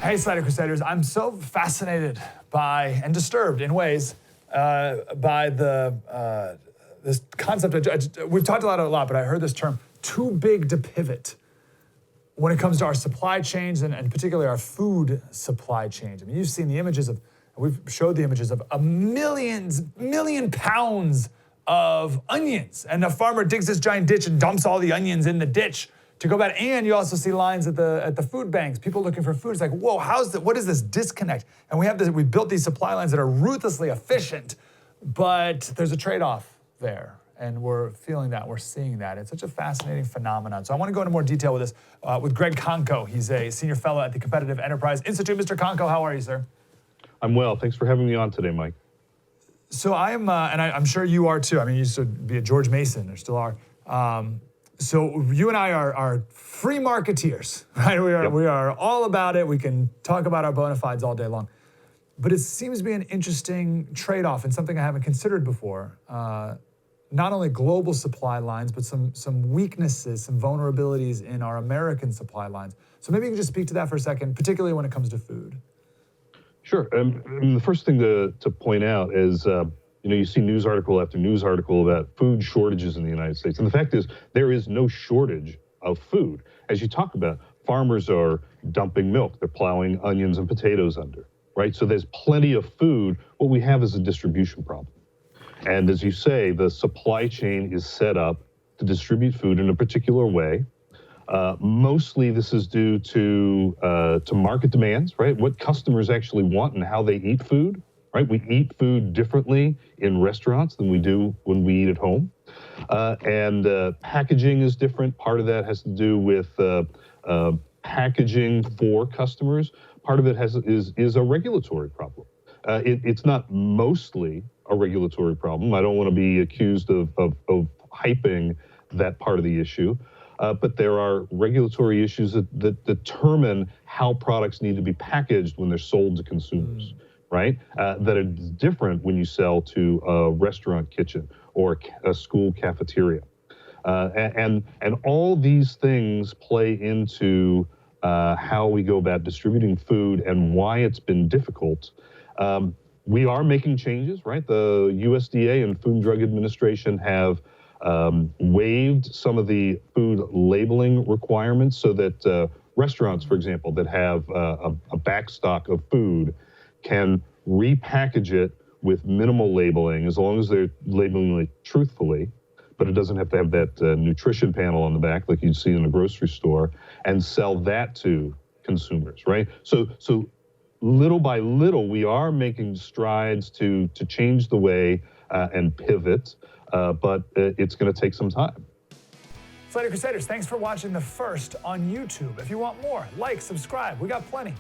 Hey, Slater Crusaders. I'm so fascinated by, and disturbed in ways, by this concept. We've talked about it a lot, but I heard this term, too big to pivot, when it comes to our supply chains and particularly our food supply chains. I mean, you've seen the images of, we've showed the images of million pounds of onions. And the farmer digs this giant ditch and dumps all the onions in the ditch to go back. And you also see lines at the food banks, people looking for food. It's like, whoa, what is this disconnect? And we built these supply lines that are ruthlessly efficient, but there's a trade-off there. And we're feeling that, we're seeing that. It's such a fascinating phenomenon. So I want to go into more detail with this with Greg Conco. He's a senior fellow at the Competitive Enterprise Institute. Mr. Conco, how are you, sir? I'm well. Thanks for having me on today, Mike. So I'm sure you are too. I mean, you used to be a George Mason, or still are. So you and I are free marketeers, right? We are all about it. We can talk about our bona fides all day long. But it seems to be an interesting trade-off and something I haven't considered before. Not only global supply lines, but some weaknesses, some vulnerabilities in our American supply lines. So maybe you can just speak to that for a second, particularly when it comes to food. Sure. The first thing to point out is, you see news article after news article about food shortages in the United States. And the fact is, there is no shortage of food. As you talk about, farmers are dumping milk. They're plowing onions and potatoes under, right? So there's plenty of food. What we have is a distribution problem. And as you say, the supply chain is set up to distribute food in a particular way. Mostly this is due to market demands, right? What customers actually want and how they eat food, right? We eat food differently in restaurants than we do when we eat at home. And packaging is different. Part of that has to do with packaging for customers. Part of it is a regulatory problem. It's not mostly a regulatory problem. I don't want to be accused of hyping that part of the issue. But there are regulatory issues that determine how products need to be packaged when they're sold to consumers, right? That are different when you sell to a restaurant kitchen or a school cafeteria. And all these things play into how we go about distributing food and why it's been difficult. We are making changes, right? The USDA and Food and Drug Administration have waived some of the food labeling requirements so that restaurants, for example, that have a backstock of food can repackage it with minimal labeling as long as they're labeling it truthfully, but it doesn't have to have that nutrition panel on the back like you'd see in a grocery store, and sell that to consumers, right? So little by little, we are making strides to change the way and pivot, but it's going to take some time. Slater Crusaders, thanks for watching the first on YouTube. If you want more, like, subscribe. We got plenty.